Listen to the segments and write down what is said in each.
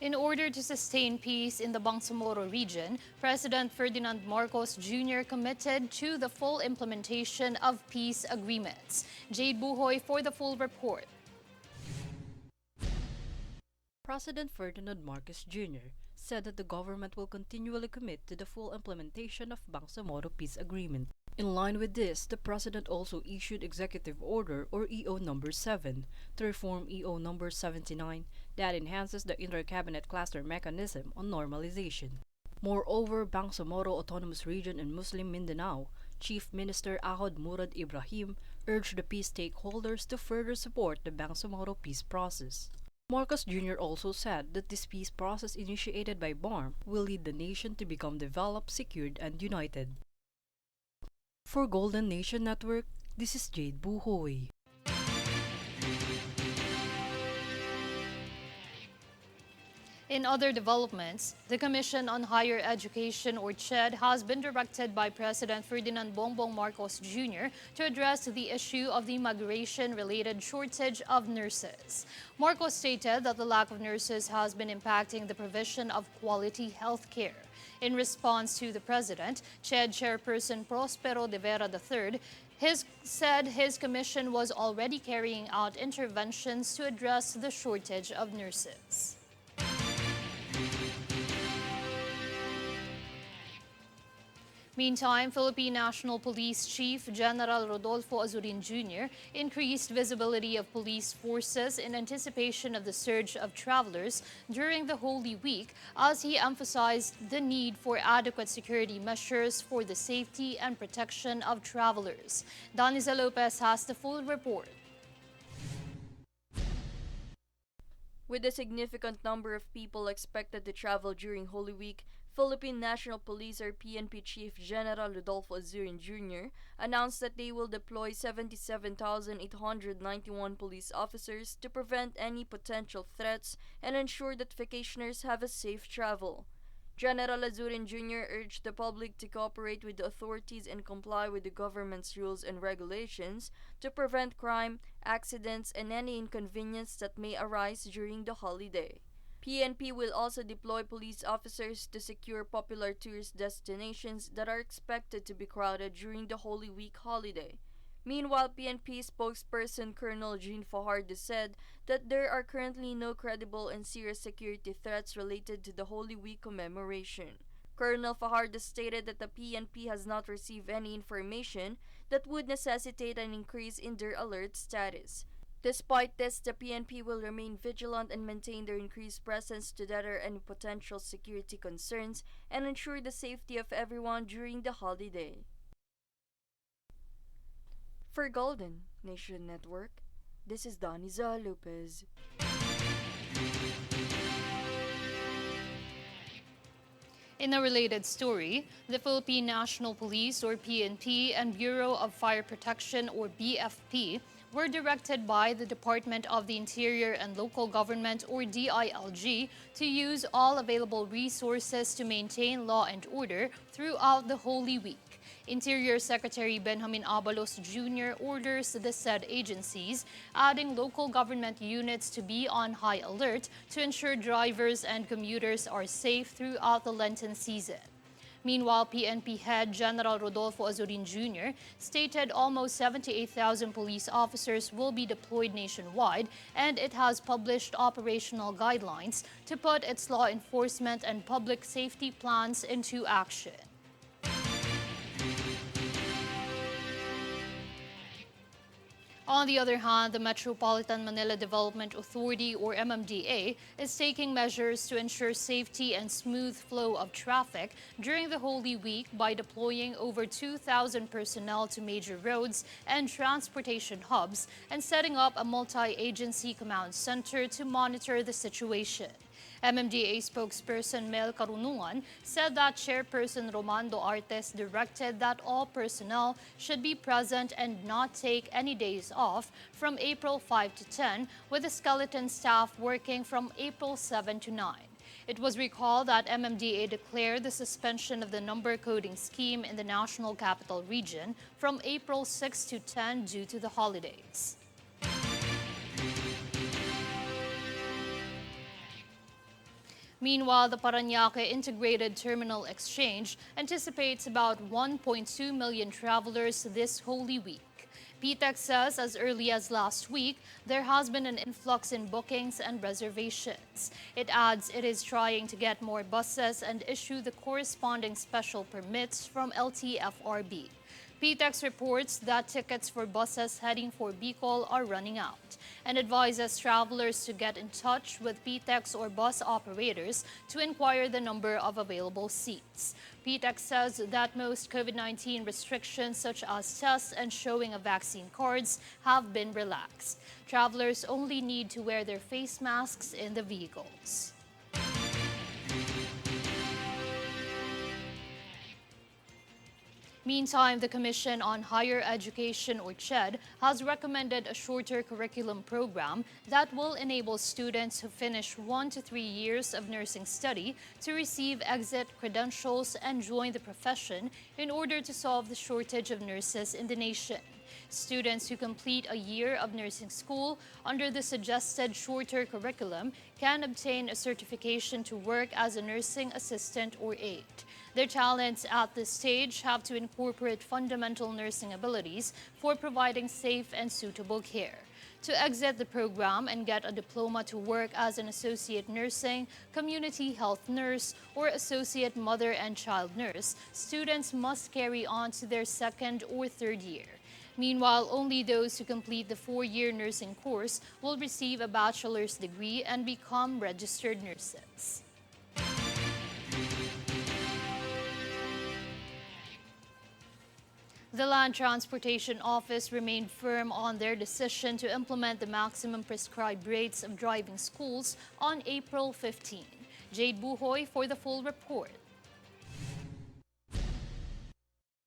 In order to sustain peace in the Bangsamoro region, President Ferdinand Marcos Jr. committed to the full implementation of peace agreements. Jade Buhoy for the full report. President Ferdinand Marcos Jr. said that the government will continually commit to the full implementation of Bangsamoro Peace Agreement. In line with this, the President also issued Executive Order or EO number 7 to reform EO number 79 that enhances the Inter-Cabinet Cluster Mechanism on Normalization. Moreover, Bangsamoro Autonomous Region in Muslim Mindanao, Chief Minister Ahod Murad Ibrahim urged the peace stakeholders to further support the Bangsamoro peace process. Marcos Jr. also said that this peace process initiated by BARM will lead the nation to become developed, secured, and united. For Golden Nation Network, this is Jade Buhoy. In other developments, the Commission on Higher Education, or CHED, has been directed by President Ferdinand Bongbong Marcos Jr. to address the issue of the migration-related shortage of nurses. Marcos stated that the lack of nurses has been impacting the provision of quality health care. In response to the President, CHED Chairperson Prospero de Vera III said his commission was already carrying out interventions to address the shortage of nurses. Meantime, Philippine National Police Chief General Rodolfo Azurin Jr. increased visibility of police forces in anticipation of the surge of travelers during the Holy Week, as he emphasized the need for adequate security measures for the safety and protection of travelers. Daniza Lopez has the full report. With a significant number of people expected to travel during Holy Week, Philippine National Police or PNP Chief General Rodolfo Azurin Jr. announced that they will deploy 77,891 police officers to prevent any potential threats and ensure that vacationers have a safe travel. General Azurin Jr. urged the public to cooperate with the authorities and comply with the government's rules and regulations to prevent crime, accidents, and any inconvenience that may arise during the holiday. PNP will also deploy police officers to secure popular tourist destinations that are expected to be crowded during the Holy Week holiday. Meanwhile, PNP spokesperson Colonel Jean Fajardo said that there are currently no credible and serious security threats related to the Holy Week commemoration. Colonel Fajardo stated that the PNP has not received any information that would necessitate an increase in their alert status. Despite this, the PNP will remain vigilant and maintain their increased presence to deter any potential security concerns and ensure the safety of everyone during the holiday. For Golden Nation Network, this is Daniza Lopez. In a related story, the Philippine National Police or PNP and Bureau of Fire Protection or BFP were directed by the Department of the Interior and Local Government or DILG to use all available resources to maintain law and order throughout the Holy Week. Interior Secretary Benjamin Abalos Jr. orders the said agencies, adding local government units to be on high alert to ensure drivers and commuters are safe throughout the Lenten season. Meanwhile, PNP head General Rodolfo Azurin Jr. stated almost 78,000 police officers will be deployed nationwide, and it has published operational guidelines to put its law enforcement and public safety plans into action. On the other hand, the Metropolitan Manila Development Authority or MMDA is taking measures to ensure safety and smooth flow of traffic during the Holy Week by deploying over 2,000 personnel to major roads and transportation hubs and setting up a multi-agency command center to monitor the situation. MMDA spokesperson Mel Karunungan said that Chairperson Romando Artes directed that all personnel should be present and not take any days off from April 5 to 10, with the skeleton staff working from April 7 to 9. It was recalled that MMDA declared the suspension of the number coding scheme in the National Capital Region from April 6 to 10 due to the holidays. Meanwhile, the Parañaque Integrated Terminal Exchange anticipates about 1.2 million travelers this Holy Week. PTEC says as early as last week, there has been an influx in bookings and reservations. It adds it is trying to get more buses and issue the corresponding special permits from LTFRB. PTEX reports that tickets for buses heading for Bicol are running out and advises travelers to get in touch with PTEX or bus operators to inquire the number of available seats. PTEX says that most COVID-19 restrictions such as tests and showing of vaccine cards have been relaxed. Travelers only need to wear their face masks in the vehicles. Meantime, the Commission on Higher Education, or CHED, has recommended a shorter curriculum program that will enable students who finish 1 to 3 years of nursing study to receive exit credentials and join the profession in order to solve the shortage of nurses in the nation. Students who complete a year of nursing school under the suggested shorter curriculum can obtain a certification to work as a nursing assistant or aide. Their talents at this stage have to incorporate fundamental nursing abilities for providing safe and suitable care. To exit the program and get a diploma to work as an associate nursing, community health nurse, or associate mother and child nurse, students must carry on to their second or third year. Meanwhile, only those who complete the 4-year nursing course will receive a bachelor's degree and become registered nurses. The Land Transportation Office remained firm on their decision to implement the maximum prescribed rates of driving schools on April 15. Jade Buhoy for the full report.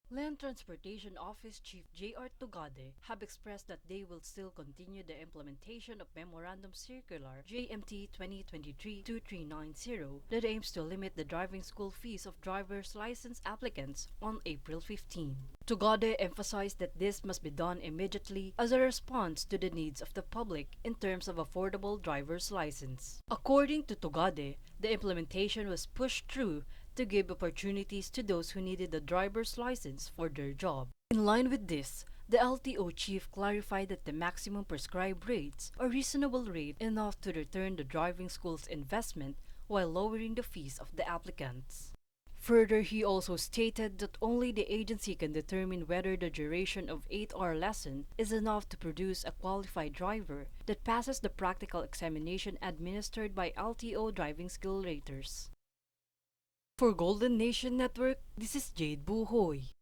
Land Transportation Office Chief J.R. Tugade have expressed that they will still continue the implementation of Memorandum Circular JMT 2023-2390 that aims to limit the driving school fees of driver's license applicants on April 15. Tugade emphasized that this must be done immediately as a response to the needs of the public in terms of affordable driver's license. According to Tugade, the implementation was pushed through to give opportunities to those who needed a driver's license for their job. In line with this, the LTO chief clarified that the maximum prescribed rates are reasonable rate enough to return the driving school's investment while lowering the fees of the applicants. Further, he also stated that only the agency can determine whether the duration of 8-hour lesson is enough to produce a qualified driver that passes the practical examination administered by LTO driving skill raters. For Golden Nation Network, this is Jade Buhoy.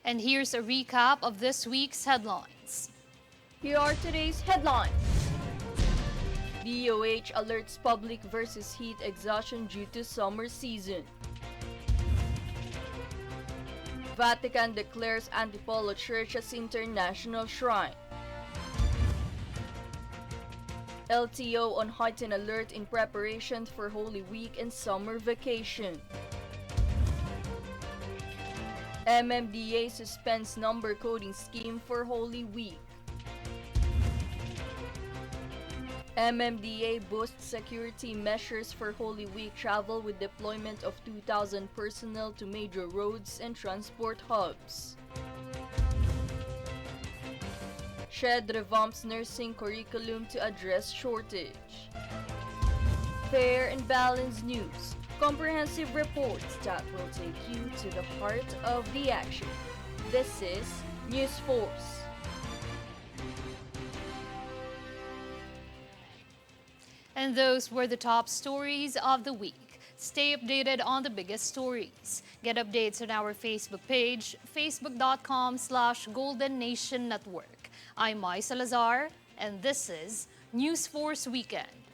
And here's a recap of this week's headlines. Here are today's headlines. DOH alerts public versus heat exhaustion due to summer season. Vatican declares Antipolo Church as international shrine. LTO on heightened alert in preparation for Holy Week and summer vacation. MMDA suspends number coding scheme for Holy Week. MMDA boosts security measures for Holy Week travel with deployment of 2,000 personnel to major roads and transport hubs. CHED revamps nursing curriculum to address shortage. Fair and balanced news. Comprehensive reports that will take you to the heart of the action. This is News Force. And those were the top stories of the week. Stay updated on the biggest stories. Get updates on our Facebook page, facebook.com/Golden Nation Network. I'm Mai Salazar, and this is News Force Weekend.